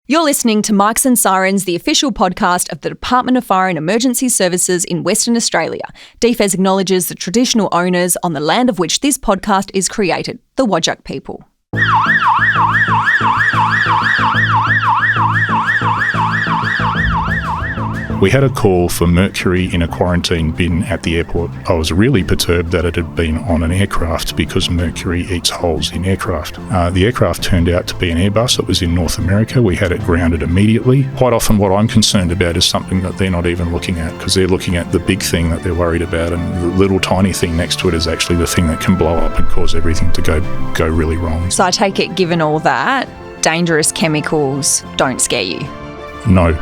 You're listening to Mics and Sirens, the official podcast of the Department of Fire and Emergency Services in Western Australia. DFES acknowledges the traditional owners on the land of which this podcast is created, the Whadjuk people. We had a call for mercury in a quarantine bin at the airport. I was really perturbed that it had been on an aircraft because mercury eats holes in aircraft. The aircraft turned out to be an Airbus. It was in North America. We had it grounded immediately. Quite often what I'm concerned about is something that they're not even looking at, because they're looking at the big thing that they're worried about, and the little tiny thing next to it is actually the thing that can blow up and cause everything to go really wrong. So I take it, given all that, dangerous chemicals don't scare you? No.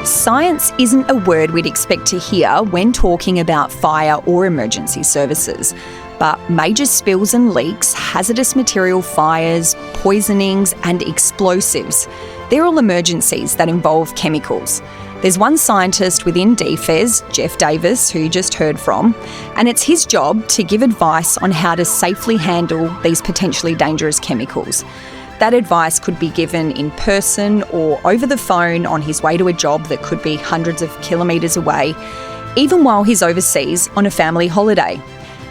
Science isn't a word we'd expect to hear when talking about fire or emergency services. But major spills and leaks, hazardous material fires, poisonings and explosives, they're all emergencies that involve chemicals. There's one scientist within DFES, Jeff Davis, who you just heard from, and it's his job to give advice on how to safely handle these potentially dangerous chemicals. That advice could be given in person or over the phone on his way to a job that could be hundreds of kilometres away, even while he's overseas on a family holiday.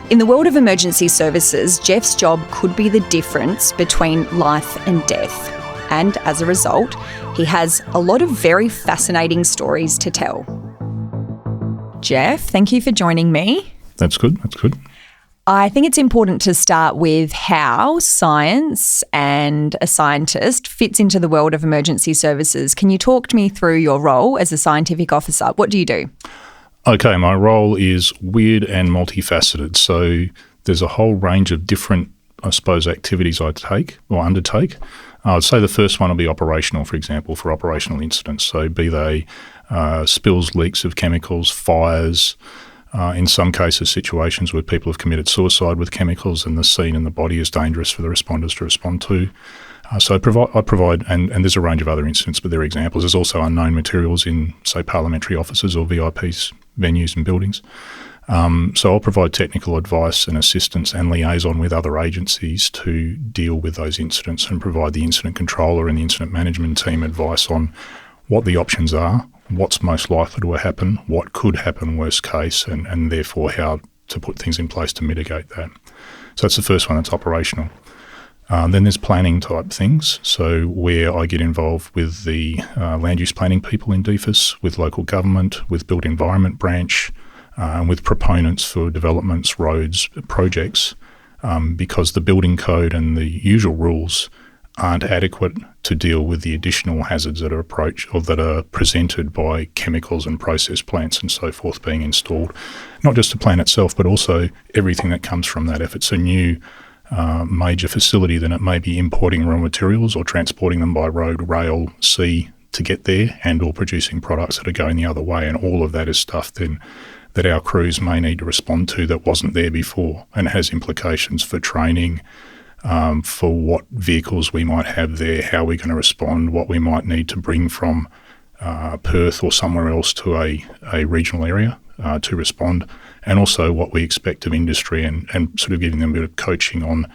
In the world of emergency services, Jeff's job could be the difference between life and death. And as a result, he has a lot of very fascinating stories to tell. Jeff, thank you for joining me. That's good. I think it's important to start with how science and a scientist fits into the world of emergency services. Can you talk to me through your role as a scientific officer? What do you do? Okay, my role is weird and multifaceted. So there's a whole range of different, activities I take or undertake. I would say the first one will be operational, for example, for operational incidents. So be they spills, leaks of chemicals, fires, in some cases, situations where people have committed suicide with chemicals and the scene and the body is dangerous for the responders to respond to. So I provide, and there's a range of other incidents, but there are examples. There's also unknown materials in, say, parliamentary offices or VIPs, venues and buildings. So I'll provide technical advice and assistance and liaison with other agencies to deal with those incidents and provide the incident controller and the incident management team advice on what the options are, what's most likely to happen, what could happen worst case, and therefore how to put things in place to mitigate that. So that's the first one, that's operational. Then there's planning type things, so where I get involved with the land use planning people in DFES, with local government, with built environment branch, and with proponents for developments, roads, projects, because the building code and the usual rules aren't adequate to deal with the additional hazards that are presented by chemicals and process plants and so forth being installed. Not just the plant itself, but also everything that comes from that. If it's a new major facility, then it may be importing raw materials or transporting them by road, rail, sea to get there, and or producing products that are going the other way. And all of that is stuff then that our crews may need to respond to that wasn't there before, and has implications for training, for what vehicles we might have there, how we're going to respond, what we might need to bring from Perth or somewhere else to a regional area to respond, and also what we expect of industry and sort of giving them a bit of coaching on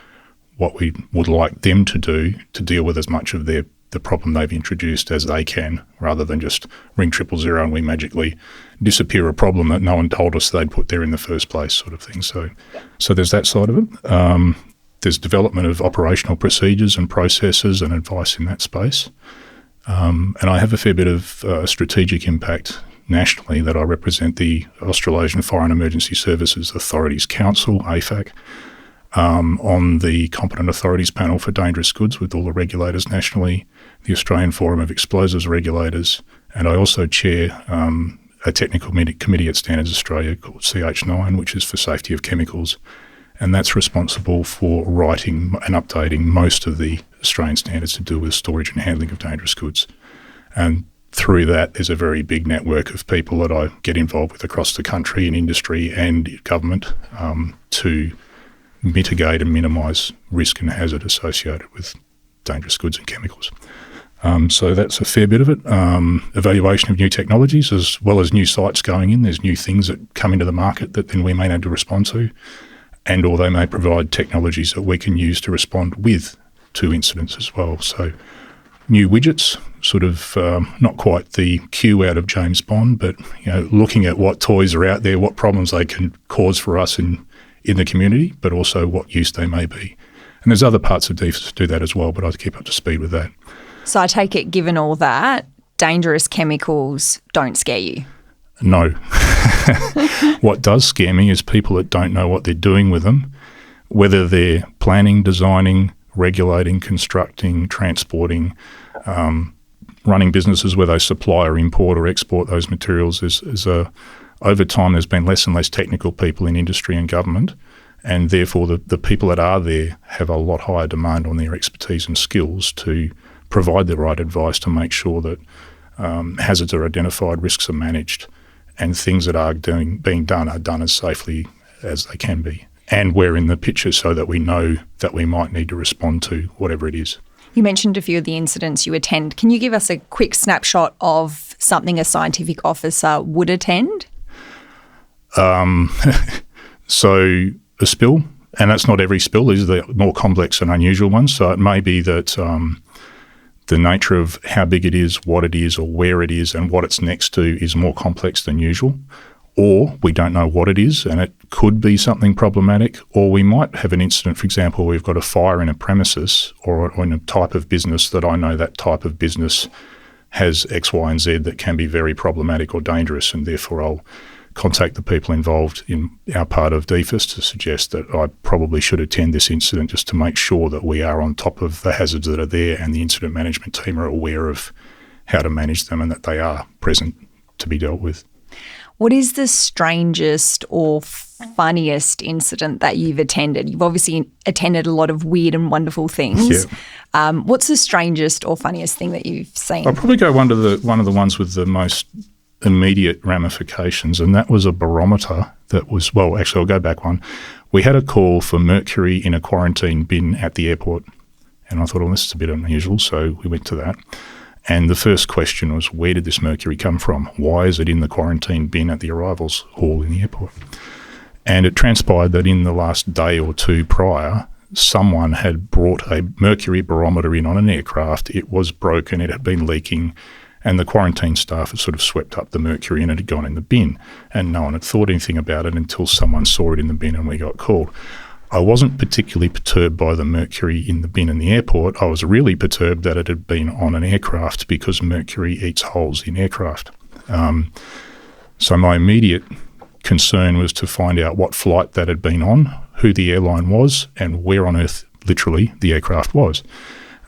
what we would like them to do to deal with as much of the problem they've introduced as they can, rather than just ring 000 and we magically disappear a problem that no one told us they'd put there in the first place, sort of thing. So there's that side of it. There's development of operational procedures and processes and advice in that space. And I have a fair bit of strategic impact nationally that I represent the Australasian Fire and Emergency Services Authorities Council, AFAC, on the Competent Authorities Panel for Dangerous Goods with all the regulators nationally, the Australian Forum of Explosives Regulators, and I also chair a technical committee at Standards Australia called CH9, which is for safety of chemicals. And that's responsible for writing and updating most of the Australian standards to do with storage and handling of dangerous goods. And through that, there's a very big network of people that I get involved with across the country in industry and government to mitigate and minimise risk and hazard associated with dangerous goods and chemicals. So that's a fair bit of it. Evaluation of new technologies as well as new sites going in. There's new things that come into the market that then we may need to respond to, and or they may provide technologies that we can use to respond with to incidents as well. So new widgets, sort of not quite the Q out of James Bond, but looking at what toys are out there, what problems they can cause for us in the community, but also what use they may be. And there's other parts of DFIS that do that as well, but I'd keep up to speed with that. So I take it, given all that, dangerous chemicals don't scare you? No. What does scare me is people that don't know what they're doing with them, whether they're planning, designing, regulating, constructing, transporting, running businesses where they supply or import or export those materials. Over time, there's been less and less technical people in industry and government, and therefore the people that are there have a lot higher demand on their expertise and skills to provide the right advice to make sure that hazards are identified, risks are managed, and things that are being done are done as safely as they can be. And we're in the picture so that we know that we might need to respond to whatever it is. You mentioned a few of the incidents you attend. Can you give us a quick snapshot of something a scientific officer would attend? So a spill, and that's not every spill. These are the more complex and unusual ones. So it may be that the nature of how big it is, what it is, or where it is, and what it's next to is more complex than usual. Or we don't know what it is, and it could be something problematic. Or we might have an incident, for example, we've got a fire in a premises or in a type of business that I know that type of business has X, Y, and Z that can be very problematic or dangerous, and therefore I'll contact the people involved in our part of DFIS to suggest that I probably should attend this incident just to make sure that we are on top of the hazards that are there and the incident management team are aware of how to manage them and that they are present to be dealt with. What is the strangest or funniest incident that you've attended? You've obviously attended a lot of weird and wonderful things. Yeah. What's the strangest or funniest thing that you've seen? I'll probably go one of the ones with the most immediate ramifications, and that was a barometer that was, well, actually I'll go back one. We had a call for mercury in a quarantine bin at the airport, and I thought, well, this is a bit unusual, so we went to that. And the first question was, where did this mercury come from? Why is it in the quarantine bin at the arrivals hall in the airport? And it transpired that in the last day or two prior, someone had brought a mercury barometer in on an aircraft. It was broken, it had been leaking, and the quarantine staff had sort of swept up the mercury and it had gone in the bin. And no one had thought anything about it until someone saw it in the bin and we got called. I wasn't particularly perturbed by the mercury in the bin in the airport. I was really perturbed that it had been on an aircraft because mercury eats holes in aircraft. So my immediate concern was to find out what flight that had been on, who the airline was, and where on earth, literally, the aircraft was.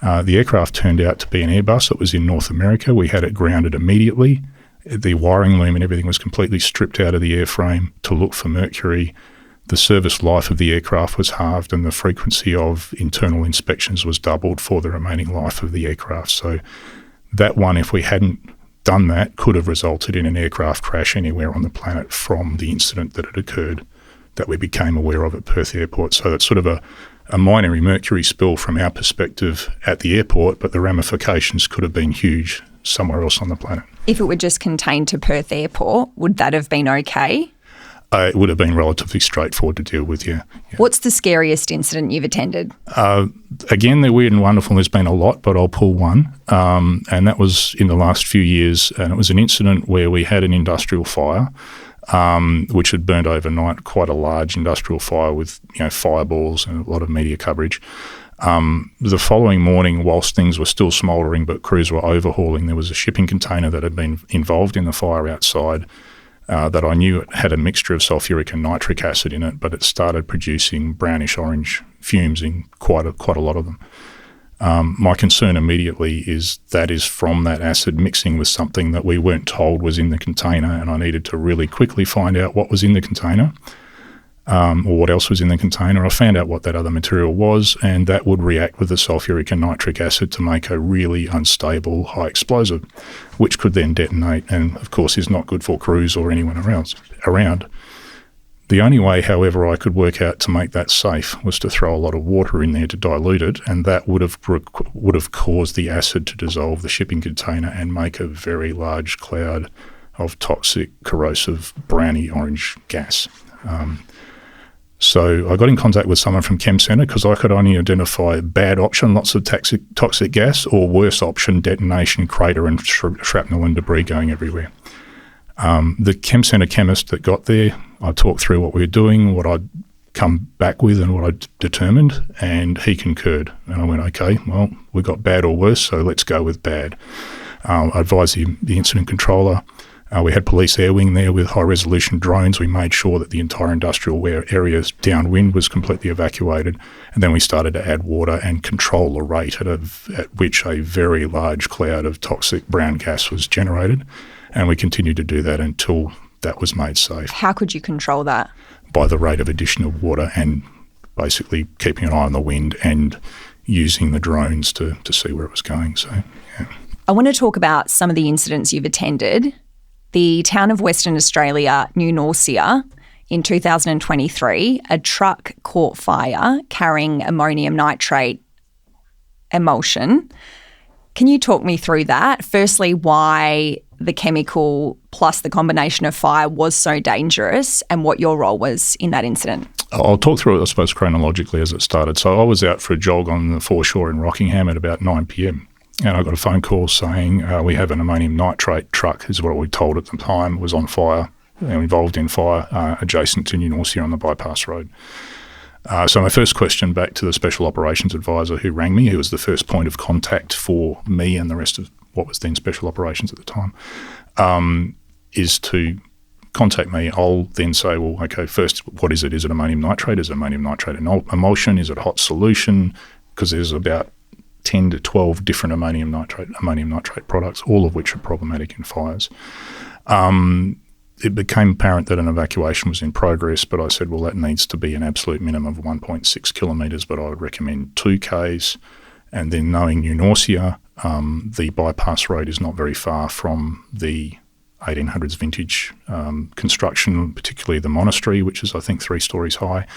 The aircraft turned out to be an Airbus that was in North America. We had it grounded immediately. The wiring loom and everything was completely stripped out of the airframe to look for mercury. The service life of the aircraft was halved and the frequency of internal inspections was doubled for the remaining life of the aircraft. So that one, if we hadn't done that, could have resulted in an aircraft crash anywhere on the planet from the incident that had occurred that we became aware of at Perth Airport. So that's sort of a minor mercury spill from our perspective at the airport, but the ramifications could have been huge somewhere else on the planet. If it were just contained to Perth Airport, would that have been okay? It would have been relatively straightforward to deal with, yeah. What's the scariest incident you've attended? Again, they're weird and wonderful. There's been a lot, but I'll pull one. And that was in the last few years. And it was an incident where we had an industrial fire, which had burned overnight, quite a large industrial fire with fireballs and a lot of media coverage. The following morning, whilst things were still smouldering but crews were overhauling, there was a shipping container that had been involved in the fire outside that I knew it had a mixture of sulfuric and nitric acid in it, but it started producing brownish orange fumes in quite a lot of them. My concern immediately is that is from that acid mixing with something that we weren't told was in the container, and I needed to really quickly find out what was in the container or what else was in the container. I found out what that other material was, and that would react with the sulfuric and nitric acid to make a really unstable high explosive, which could then detonate and, of course, is not good for crews or anyone else around. The only way, however, I could work out to make that safe was to throw a lot of water in there to dilute it, and that would have caused the acid to dissolve the shipping container and make a very large cloud of toxic, corrosive, browny orange gas. So I got in contact with someone from Chem Centre because I could only identify bad option, lots of toxic gas, or worse option, detonation, crater and shrapnel and debris going everywhere. The Chem Centre chemist that got there, I talked through what we were doing, what I'd come back with and what I determined, and he concurred. And I went, okay, well, we got bad or worse, so let's go with bad. I advised the incident controller. We had police air wing there with high-resolution drones. We made sure that the entire industrial area downwind was completely evacuated, and then we started to add water and control the rate at which a very large cloud of toxic brown gas was generated, and we continued to do that until that was made safe. How could you control that? By the rate of addition of water and basically keeping an eye on the wind and using the drones to see where it was going. So, yeah. I want to talk about some of the incidents you've attended. The town of Western Australia, New Norcia, in 2023, a truck caught fire carrying ammonium nitrate emulsion. Can you talk me through that? Firstly, why the chemical plus the combination of fire was so dangerous and what your role was in that incident? I'll talk through it, I suppose, chronologically as it started. So I was out for a jog on the foreshore in Rockingham at about 9 p.m. And I got a phone call saying we have an ammonium nitrate truck, is what we were told at the time, was on fire, involved in fire adjacent to New Norcia on the bypass road. So my first question back to the Special Operations Advisor who rang me, who was the first point of contact for me and the rest of what was then Special Operations at the time, is to contact me. I'll then say, well, okay, first, what is it? Is it ammonium nitrate? Is it ammonium nitrate emulsion? Is it hot solution? Because there's about 10 to 12 different ammonium nitrate products, all of which are problematic in fires. It became apparent that an evacuation was in progress, but I said, well, that needs to be an absolute minimum of 1.6 kilometres, but I would recommend 2 Ks. And then knowing New Norcia, the bypass road is not very far from the 1800s vintage construction, particularly the monastery, which is, I think, 3 stories high.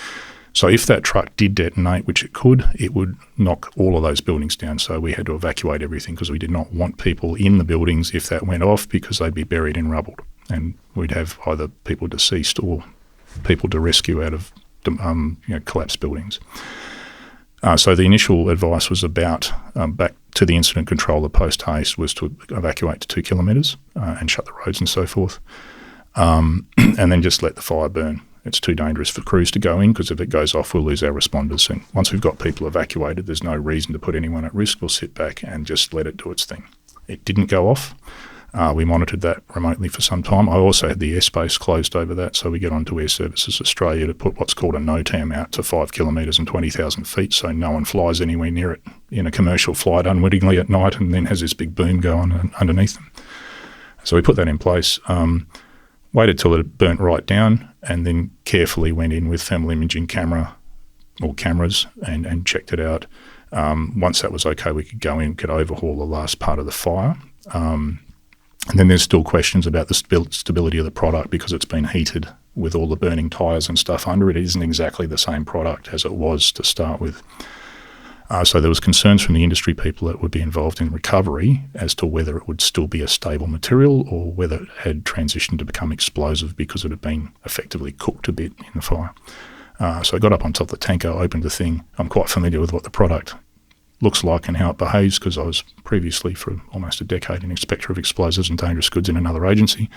So if that truck did detonate, which it could, it would knock all of those buildings down. So we had to evacuate everything because we did not want people in the buildings if that went off, because they'd be buried in rubble. And we'd have either people deceased or people to rescue out of collapsed buildings. So the initial advice was about, back to the incident controller post-haste, was to evacuate to 2 kilometres and shut the roads and so forth, and then just let the fire burn. It's too dangerous for crews to go in, because if it goes off, we'll lose our responders. And once we've got people evacuated, there's no reason to put anyone at risk. We'll sit back and just let it do its thing. It didn't go off. We monitored that remotely for some time. I also had the airspace closed over that, so we get onto Air Services Australia to put what's called a NOTAM out to 5 kilometres and 20,000 feet, so no one flies anywhere near it in a commercial flight unwittingly at night and then has this big boom going underneath them. So we put that in place. Waited till it burnt right down, and then carefully went in with thermal imaging cameras and checked it out. Once that was okay, we could go in, could overhaul the last part of the fire. And then there's still questions about the stability of the product, because it's been heated with all the burning tyres and stuff under it. It isn't exactly the same product as it was to start with. So there was concerns from the industry people that would be involved in recovery as to whether it would still be a stable material or whether it had transitioned to become explosive because it had been effectively cooked a bit in the fire. So I got up on top of the tanker, opened the thing. I'm quite familiar with what the product looks like and how it behaves, because I was previously for almost a decade an inspector of explosives and dangerous goods in another agency.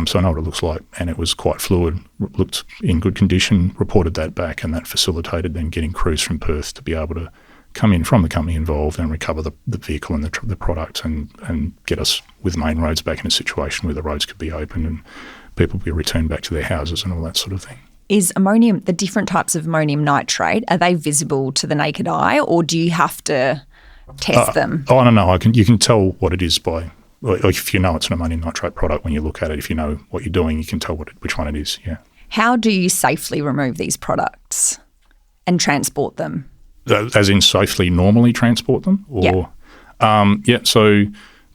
So I know what it looks like, and it was quite fluid, looked in good condition, reported that back, and that facilitated then getting crews from Perth to be able to come in from the company involved and recover the vehicle and the product and get us with main roads back in a situation where the roads could be opened and people be returned back to their houses and all that sort of thing. Is ammonium, the different types of ammonium nitrate, are they visible to the naked eye, or do you have to test them? I don't know. You can tell what it is by, if you know it's an ammonium nitrate product when you look at it. If you know what you're doing, you can tell which one it is, yeah. How do you safely remove these products and transport them? As in safely normally transport them? Or, yeah. So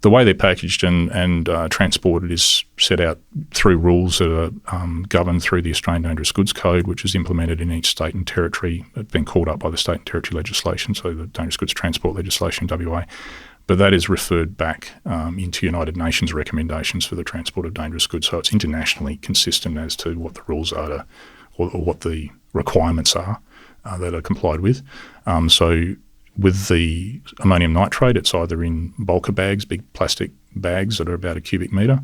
the way they're packaged and transported is set out through rules that are governed through the Australian Dangerous Goods Code, which is implemented in each state and territory. It's been called up by the state and territory legislation, so the Dangerous Goods Transport legislation in WA. But that is referred back into United Nations recommendations for the transport of dangerous goods. So it's internationally consistent as to what the rules are or what the requirements are that are complied with. So with the ammonium nitrate, it's either in bulker bags, big plastic bags that are about a cubic metre,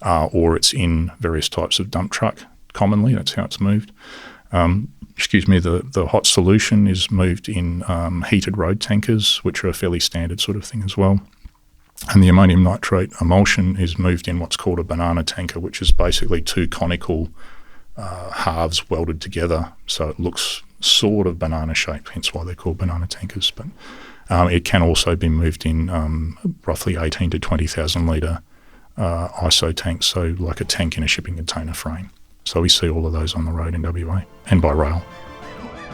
or it's in various types of dump truck commonly. That's how it's moved. The hot solution is moved in heated road tankers, which are a fairly standard sort of thing as well. And the ammonium nitrate emulsion is moved in what's called a banana tanker, which is basically two conical halves welded together, so it looks sort of banana shaped, hence why they're called banana tankers. But it can also be moved in roughly 18 to 20,000 litre ISO tanks, so like a tank in a shipping container frame. So we see all of those on the road in WA and by rail.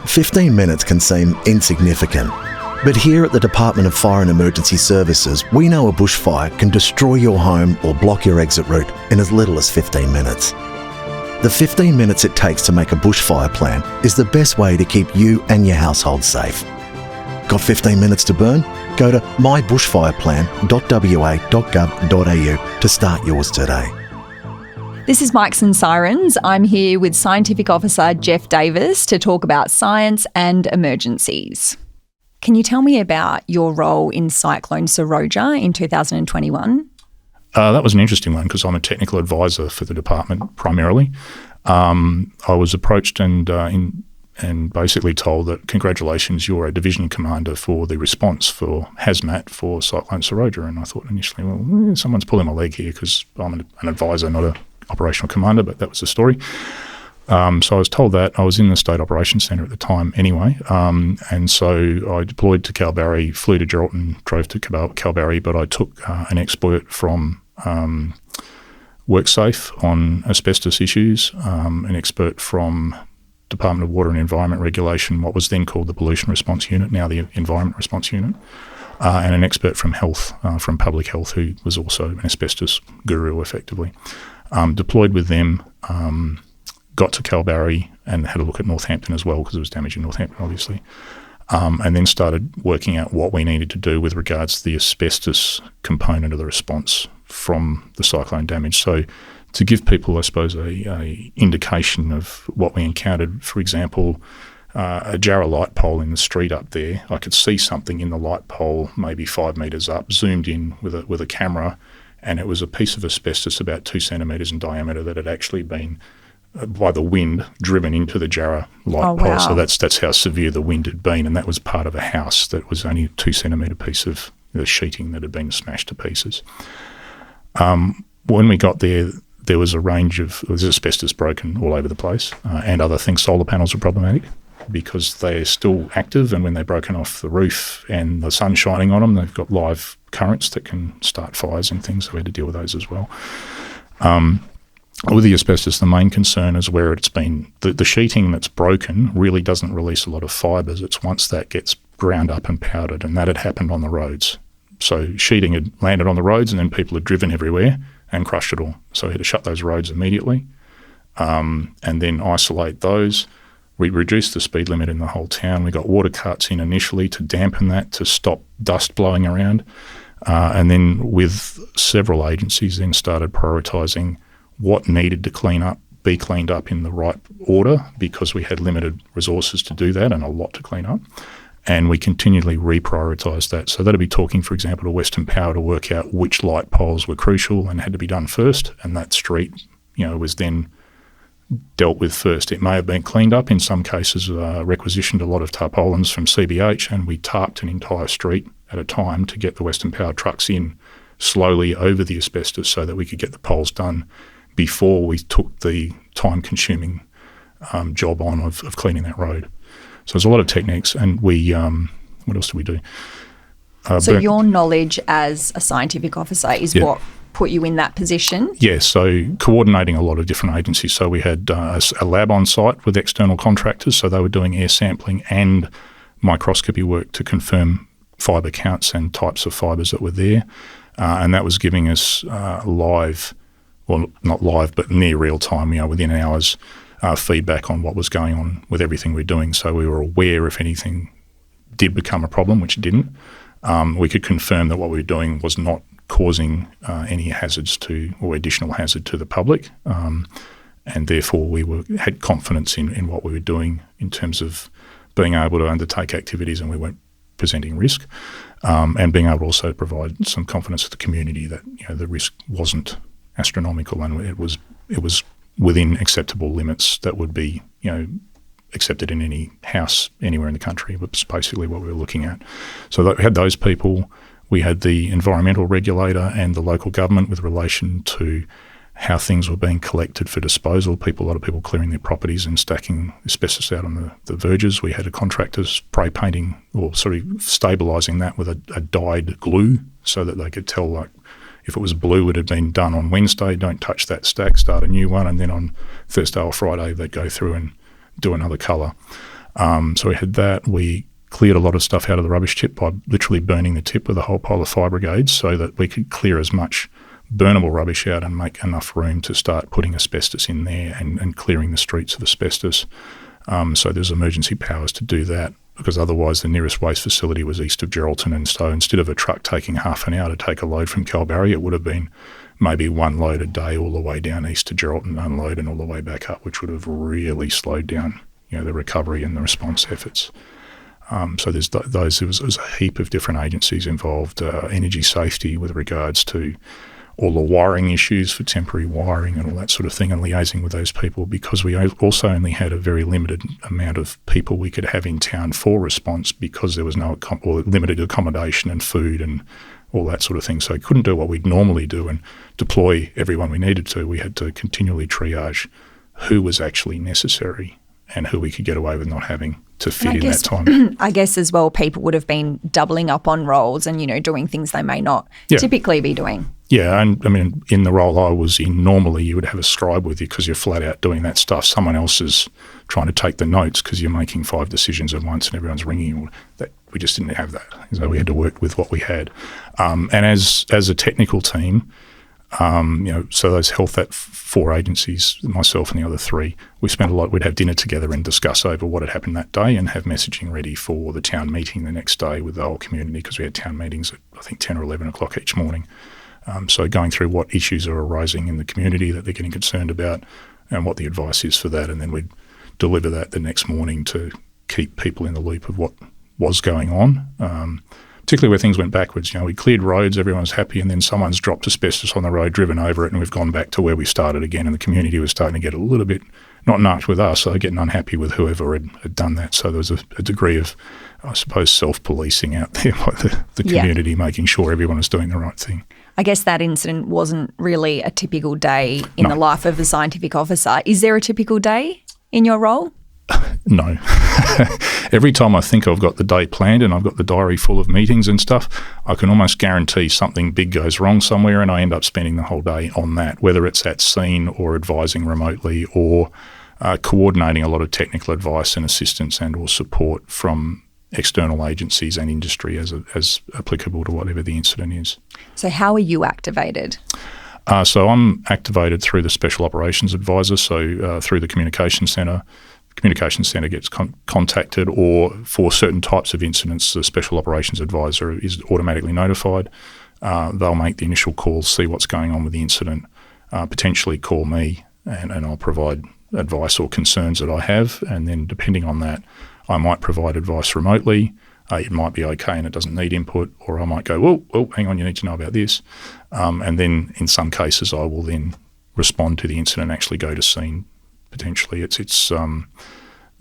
15 minutes can seem insignificant, but here at the Department of Fire and Emergency Services, we know a bushfire can destroy your home or block your exit route in as little as 15 minutes. The 15 minutes it takes to make a bushfire plan is the best way to keep you and your household safe. Got 15 minutes to burn? Go to mybushfireplan.wa.gov.au to start yours today. This is Mikes and Sirens. I'm here with Scientific Officer Jeff Davis to talk about science and emergencies. Can you tell me about your role in Cyclone Seroja in 2021? That was an interesting one because I'm a technical advisor for the department primarily. I was approached and basically told that congratulations, you're a division commander for the response for hazmat for Cyclone Seroja. And I thought initially, well, someone's pulling my leg here because I'm an advisor, not a operational commander, but that was the story. So I was told that. I was in the State Operations Centre at the time anyway, and so I deployed to Kalbarri, flew to Geraldton, drove to Kalbarri, but I took an expert from WorkSafe on asbestos issues, an expert from Department of Water and Environment Regulation, what was then called the Pollution Response Unit, now the Environment Response Unit, and an expert from health, from public health, who was also an asbestos guru effectively. Deployed with them, got to Kalbarri and had a look at Northampton as well because there was damage in Northampton obviously, and then started working out what we needed to do with regards to the asbestos component of the response from the cyclone damage. So to give people, I suppose, a indication of what we encountered, for example, a Jarrah light pole in the street up there, I could see something in the light pole maybe 5 metres up, zoomed in with a camera, and it was a piece of asbestos about 2 centimetres in diameter that had actually been, by the wind, driven into the Jarrah light pole. Wow. So that's how severe the wind had been, and that was part of a house that was only a 2 centimetre piece of the sheeting that had been smashed to pieces. When we got there, there was a range of, there was asbestos broken all over the place, and other things. Solar panels were problematic because they're still active, and when they're broken off the roof and the sun's shining on them, they've got live currents that can start fires and things, so we had to deal with those as well. With the asbestos, the main concern is where it's been, the sheeting that's broken really doesn't release a lot of fibres. It's once that gets ground up and powdered, and that had happened on the roads. So sheeting had landed on the roads and then people had driven everywhere and crushed it all. So we had to shut those roads immediately, and then isolate those. We reduced the speed limit in the whole town. We got water cuts in initially to dampen that, to stop dust blowing around. And then with several agencies then started prioritising what needed to be cleaned up in the right order, because we had limited resources to do that and a lot to clean up. And we continually reprioritised that. So that'd be talking, for example, to Western Power to work out which light poles were crucial and had to be done first, and that street, was then dealt with first. It may have been cleaned up. In some cases, requisitioned a lot of tarpaulins from CBH, and we tarped an entire street at a time to get the Western Power trucks in slowly over the asbestos so that we could get the poles done before we took the time-consuming job on of cleaning that road. So there's a lot of techniques, and we what else do we do? So your knowledge as a scientific officer is what put you in that position? Yeah, so coordinating a lot of different agencies. So we had a lab on site with external contractors, so they were doing air sampling and microscopy work to confirm fibre counts and types of fibres that were there, and that was giving us live, well, not live, but near real time, within hours, feedback on what was going on with everything we're doing. So we were aware if anything did become a problem, which it didn't. We could confirm that what we were doing was not causing any hazards or additional hazard to the public. and therefore we had confidence in what we were doing in terms of being able to undertake activities and we weren't presenting risk, and being able to also provide some confidence to the community that the risk wasn't astronomical and it was within acceptable limits that would be accepted in any house anywhere in the country. That's basically what we were looking at. So we had those people. We had the environmental regulator and the local government with relation to how things were being collected for disposal. A lot of people clearing their properties and stacking asbestos out on the verges. We had a contractor spray painting or sort of stabilising that with a dyed glue so that they could tell, like, if it was blue, it had been done on Wednesday, don't touch that stack, start a new one, and then on Thursday or Friday they'd go through and do another colour. So we had that. We cleared a lot of stuff out of the rubbish tip by literally burning the tip with a whole pile of fire brigades so that we could clear as much burnable rubbish out and make enough room to start putting asbestos in there and clearing the streets of asbestos. So there's emergency powers to do that, because otherwise the nearest waste facility was east of Geraldton, and so instead of a truck taking half an hour to take a load from Kalbarri, it would have been maybe one load a day all the way down east to Geraldton, unload, and all the way back up, which would have really slowed down the recovery and the response efforts. So there's those. There was a heap of different agencies involved, energy safety with regards to all the wiring issues for temporary wiring and all that sort of thing, and liaising with those people, because we also only had a very limited amount of people we could have in town for response, because there was or limited accommodation and food and all that sort of thing. So we couldn't do what we'd normally do and deploy everyone we needed to. We had to continually triage who was actually necessary and who we could get away with not having to fit in that time. I guess as well, people would have been doubling up on roles and, doing things they may not typically be doing. Yeah, and I mean, in the role I was in, normally you would have a scribe with you because you're flat out doing that stuff. Someone else is trying to take the notes because you're making 5 decisions at once and everyone's ringing you. We just didn't have that. So we had to work with what we had. And as a technical team, so those health, that 4 agencies, myself and the other 3, we spent a lot. We'd have dinner together and discuss over what had happened that day and have messaging ready for the town meeting the next day with the whole community, because we had town meetings at, I think, 10 or 11 o'clock each morning. So going through what issues are arising in the community that they're getting concerned about and what the advice is for that, and then we'd deliver that the next morning to keep people in the loop of what was going on. Particularly where things went backwards. We cleared roads, everyone's happy, and then someone's dropped asbestos on the road, driven over it, and we've gone back to where we started again, and the community was starting to get a little bit, not narked with us, so getting unhappy with whoever had done that. So there was a degree of, I suppose, self-policing out there by the community, making sure everyone was doing the right thing. I guess that incident wasn't really a typical day in the life of a scientific officer. Is there a typical day in your role? No. Every time I think I've got the day planned and I've got the diary full of meetings and stuff, I can almost guarantee something big goes wrong somewhere, and I end up spending the whole day on that, whether it's at scene or advising remotely or coordinating a lot of technical advice and assistance and or support from external agencies and industry as applicable to whatever the incident is. So how are you activated? So I'm activated through the Special Operations Advisor, so through the Communications Centre. The Communications Centre gets contacted, or for certain types of incidents, the Special Operations Advisor is automatically notified. They'll make the initial calls, see what's going on with the incident, potentially call me, and I'll provide advice or concerns that I have, and then depending on that, I might provide advice remotely. It might be okay and it doesn't need input, or I might go, whoa, hang on, you need to know about this. And then in some cases I will then respond to the incident and actually go to scene potentially. It's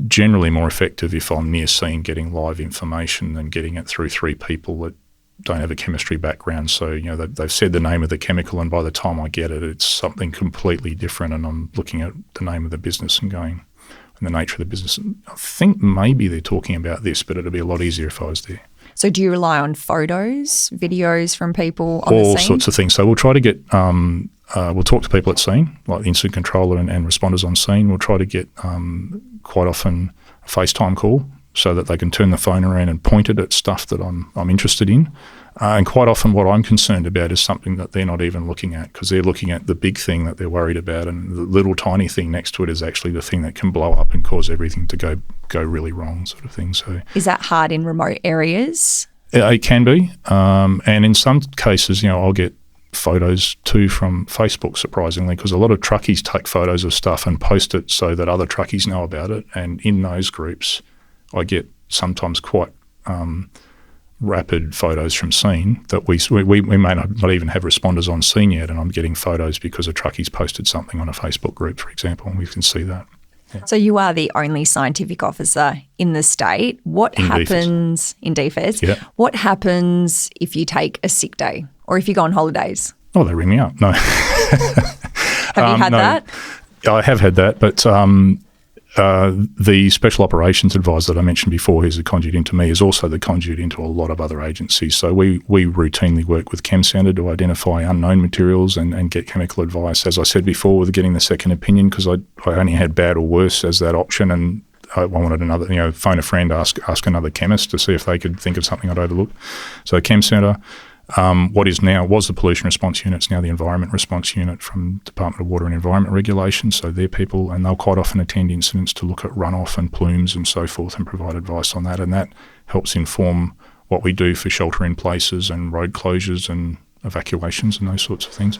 generally more effective if I'm near scene getting live information than getting it through 3 people that don't have a chemistry background. So, they've said the name of the chemical, and by the time I get it, it's something completely different, and I'm looking at the name of the business and going, and the nature of the business. I think maybe they're talking about this, but it'd be a lot easier if I was there. So do you rely on photos, videos from people on the scene? All sorts of things. So we'll try to get, we'll talk to people at scene, like the incident controller and responders on scene. We'll try to get quite often a FaceTime call so that they can turn the phone around and point it at stuff that I'm interested in. And quite often what I'm concerned about is something that they're not even looking at, because they're looking at the big thing that they're worried about, and the little tiny thing next to it is actually the thing that can blow up and cause everything to go really wrong, sort of thing. So is that hard in remote areas? It can be. And in some cases, I'll get photos too from Facebook, surprisingly, because a lot of truckies take photos of stuff and post it so that other truckies know about it. And in those groups, I get sometimes quite rapid photos from scene that we may not even have responders on scene yet, and I'm getting photos because a truckie's posted something on a Facebook group, for example, and we can see that. Yeah. So you are the only scientific officer in the state. What happens in DFES? Yeah. What happens if you take a sick day or if you go on holidays? Oh, they ring me up. No. Have you had no. that? I have had that, but the Special Operations Advisor that I mentioned before, who's a conduit into me, is also the conduit into a lot of other agencies. So we routinely work with ChemSounder to identify unknown materials and get chemical advice. As I said before, with getting the second opinion, because I only had bad or worse as that option, and I wanted another, phone a friend, ask another chemist to see if they could think of something I'd overlooked. So ChemSounder. What was the Pollution Response Unit, it's now the Environment Response Unit from Department of Water and Environment Regulation. So they're people, and they'll quite often attend incidents to look at runoff and plumes and so forth and provide advice on that. And that helps inform what we do for shelter in places and road closures and evacuations and those sorts of things.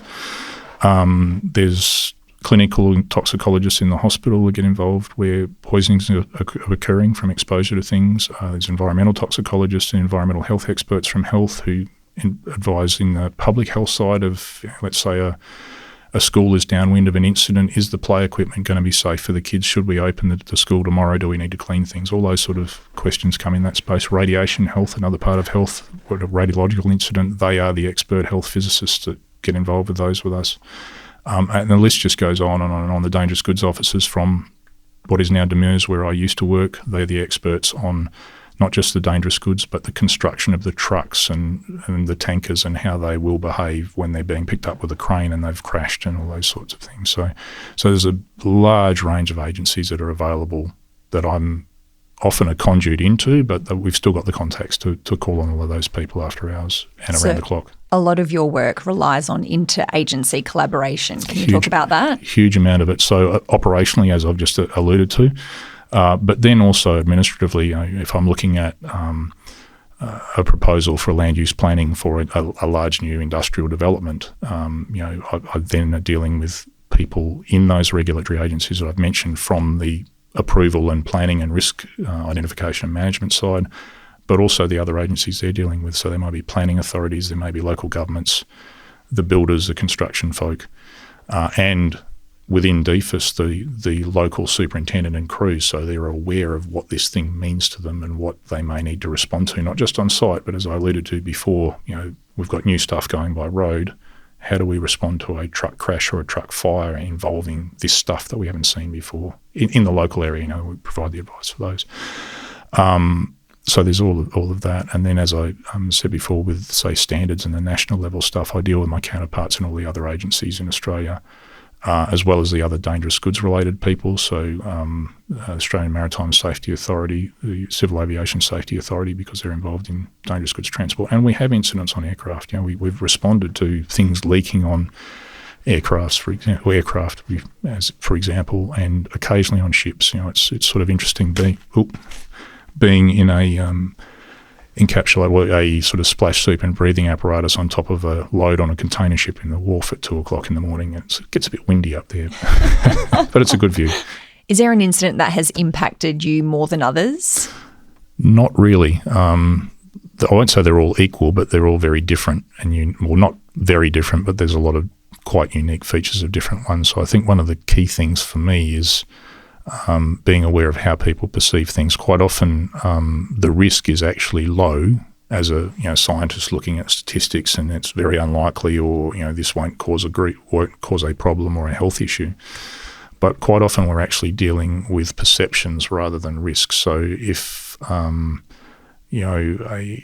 There's clinical toxicologists in the hospital that get involved where poisonings are occurring from exposure to things. There's environmental toxicologists and environmental health experts from health who advise in the public health side of, let's say, a school is downwind of an incident. Is the play equipment going to be safe for the kids? Should we open the school tomorrow? Do we need to clean things? All those sort of questions come in that space. Radiation health, another part of health, what a radiological incident, they are the expert health physicists that get involved with those with us. And the list just goes on and on and on. The dangerous goods officers from what is now DEMERS, where I used to work, they're the experts on not just the dangerous goods, but the construction of the trucks and the tankers and how they will behave when they're being picked up with a crane and they've crashed and all those sorts of things. So there's a large range of agencies that are available that I'm often a conduit into, but that we've still got the contacts to call on all of those people after hours and around the clock. A lot of your work relies on inter-agency collaboration. Can you talk about that? Huge amount of it. So operationally, as I've just alluded to, but then also administratively, if I'm looking at a proposal for land use planning for a large new industrial development, I then are dealing with people in those regulatory agencies that I've mentioned from the approval and planning and risk identification and management side, but also the other agencies they're dealing with. So there might be planning authorities, there may be local governments, the builders, the construction folk, and within DFES, the local superintendent and crew, so they're aware of what this thing means to them and what they may need to respond to, not just on site, but as I alluded to before, we've got new stuff going by road. How do we respond to a truck crash or a truck fire involving this stuff that we haven't seen before in the local area? We provide the advice for those. So there's all of that. And then, as I said before, with, say, standards and the national level stuff, I deal with my counterparts in all the other agencies in Australia, as well as the other dangerous goods related people. So Australian Maritime Safety Authority, the Civil Aviation Safety Authority, because they're involved in dangerous goods transport. And we have incidents on aircraft. We've responded to things leaking on aircraft, for example, and occasionally on ships. It's sort of interesting being in a a sort of splash soup and breathing apparatus on top of a load on a container ship in the wharf at 2:00 in the morning. It gets a bit windy up there, but it's a good view. Is there an incident that has impacted you more than others? Not really. I won't say they're all equal, but they're all very different. And not very different, but there's a lot of quite unique features of different ones. So I think one of the key things for me is being aware of how people perceive things. Quite often, the risk is actually low as a scientist looking at statistics, and it's very unlikely, or this won't cause a problem or a health issue. But quite often, we're actually dealing with perceptions rather than risks. So if a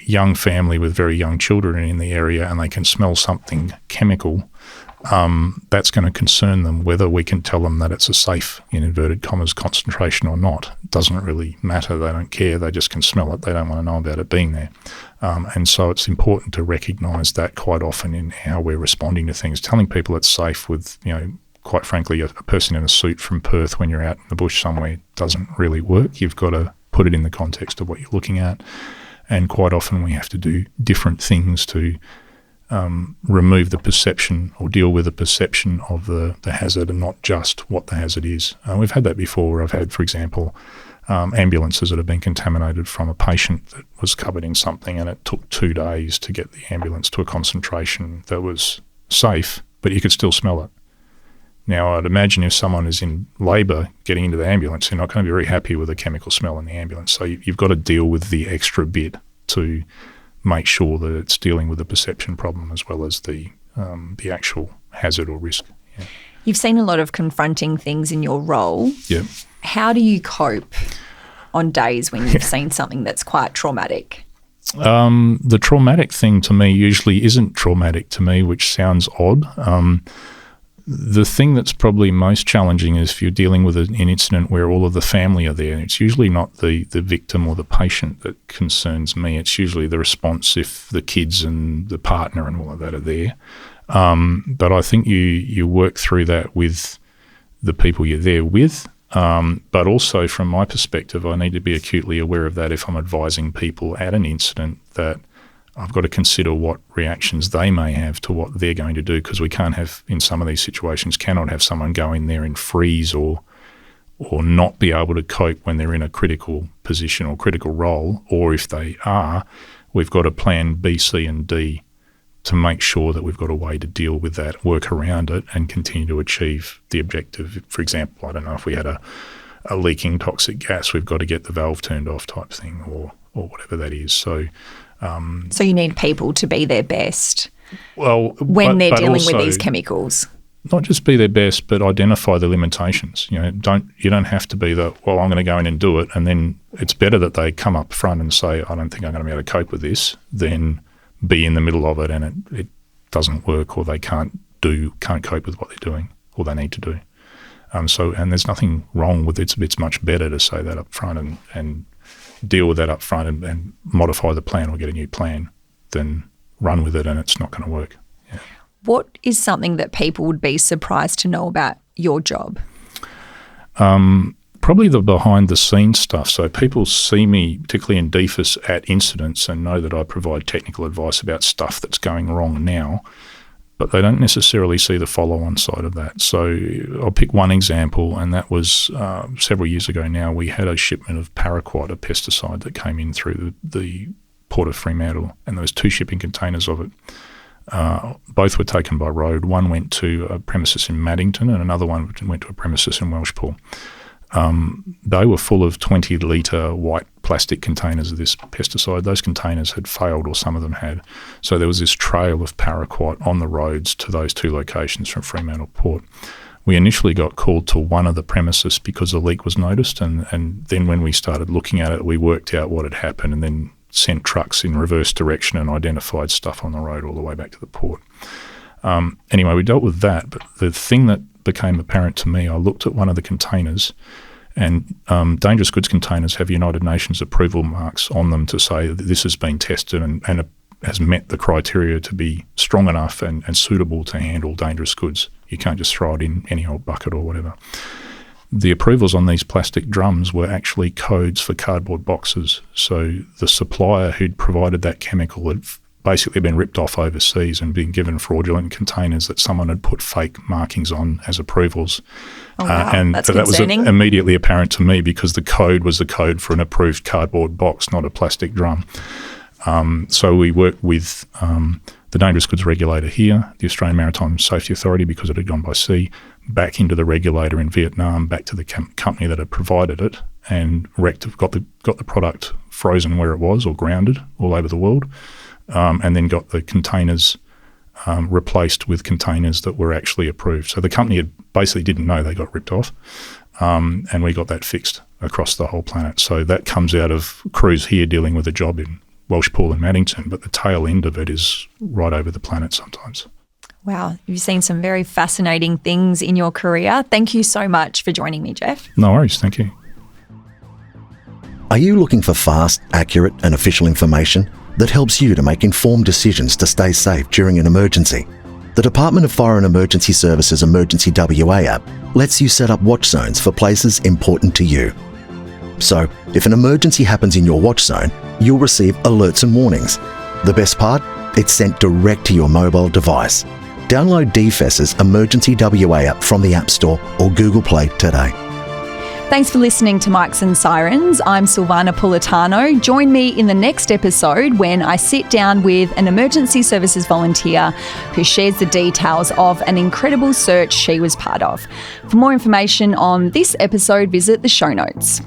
young family with very young children are in the area and they can smell something chemical, that's going to concern them. Whether we can tell them that it's a safe, in inverted commas, concentration or not, it doesn't really matter. They don't care. They just can smell it. They don't want to know about it being there. And so it's important to recognise that quite often in how we're responding to things. Telling people it's safe with, quite frankly, a person in a suit from Perth when you're out in the bush somewhere doesn't really work. You've got to put it in the context of what you're looking at. And quite often we have to do different things to remove the perception or deal with the perception of the hazard and not just what the hazard is. We've had that before where I've had, for example, ambulances that have been contaminated from a patient that was covered in something, and it took 2 days to get the ambulance to a concentration that was safe, but you could still smell it. Now, I'd imagine if someone is in labour getting into the ambulance, they're not going to be very happy with the chemical smell in the ambulance. So you've got to deal with the extra bit to make sure that it's dealing with the perception problem as well as the actual hazard or risk. Yeah. You've seen a lot of confronting things in your role. Yeah. How do you cope on days when you've seen something that's quite traumatic? The traumatic thing to me usually isn't traumatic to me, which sounds odd. The thing that's probably most challenging is if you're dealing with an incident where all of the family are there. It's usually not the victim or the patient that concerns me. It's usually the response if the kids and the partner and all of that are there. But I think you work through that with the people you're there with. But also from my perspective, I need to be acutely aware of that if I'm advising people at an incident, that I've got to consider what reactions they may have to what they're going to do, because we can't have, in some of these situations, cannot have someone go in there and freeze or not be able to cope when they're in a critical position or critical role, or if they are, we've got a plan B, C and D to make sure that we've got a way to deal with that, work around it and continue to achieve the objective. For example, I don't know, if we had a leaking toxic gas, we've got to get the valve turned off type thing or whatever that is. So you need people to be their best when they're dealing with these chemicals. Not just be their best, but identify the limitations. You don't have to be I'm going to go in and do it, and then it's better that they come up front and say, I don't think I'm going to be able to cope with this, than be in the middle of it and it doesn't work, or they can't cope with what they're doing or they need to do. And there's nothing wrong with it. It's much better to say that up front and deal with that up front and modify the plan or get a new plan than run with it and it's not going to work. Yeah. What is something that people would be surprised to know about your job? Probably the behind-the-scenes stuff. So people see me, particularly in DFIS, at incidents and know that I provide technical advice about stuff that's going wrong now, but they don't necessarily see the follow-on side of that. So I'll pick one example, and that was several years ago now. We had a shipment of paraquat, a pesticide, that came in through the port of Fremantle, and there was 2 shipping containers of it. Both were taken by road. One went to a premises in Maddington and another one went to a premises in Welshpool. They were full of 20-litre white plastic containers of this pesticide. Those containers had failed, or some of them had. So there was this trail of paraquat on the roads to those 2 locations from Fremantle Port. We initially got called to one of the premises because a leak was noticed, and then when we started looking at it, we worked out what had happened and then sent trucks in reverse direction and identified stuff on the road all the way back to the port. Anyway, we dealt with that, but the thing that became apparent to me, I looked at one of the containers, and dangerous goods containers have United Nations approval marks on them to say that this has been tested and has met the criteria to be strong enough and suitable to handle dangerous goods. You can't just throw it in any old bucket or whatever. The approvals on these plastic drums were actually codes for cardboard boxes. So the supplier who'd provided that chemical had basically been ripped off overseas and been given fraudulent containers that someone had put fake markings on as approvals. Oh, wow. And that's that was concerning. Immediately apparent to me, because the code was the code for an approved cardboard box, not a plastic drum. So we worked with the Dangerous Goods Regulator here, the Australian Maritime Safety Authority, because it had gone by sea, back into the regulator in Vietnam, back to the company that had provided it, and got the product frozen where it was, or grounded all over the world, and then got the containers replaced with containers that were actually approved. So the company basically didn't know they got ripped off, and we got that fixed across the whole planet. So that comes out of crews here dealing with a job in Welshpool and Maddington, but the tail end of it is right over the planet sometimes. Wow, you've seen some very fascinating things in your career. Thank you so much for joining me, Jeff. No worries, thank you. Are you looking for fast, accurate and official information that helps you to make informed decisions to stay safe during an emergency? The Department of Fire and Emergency Services Emergency WA app lets you set up watch zones for places important to you. So, if an emergency happens in your watch zone, you'll receive alerts and warnings. The best part? It's sent direct to your mobile device. Download DFES's Emergency WA app from the App Store or Google Play today. Thanks for listening to Mics and Sirens. I'm Silvana Politano. Join me in the next episode when I sit down with an emergency services volunteer who shares the details of an incredible search she was part of. For more information on this episode, visit the show notes.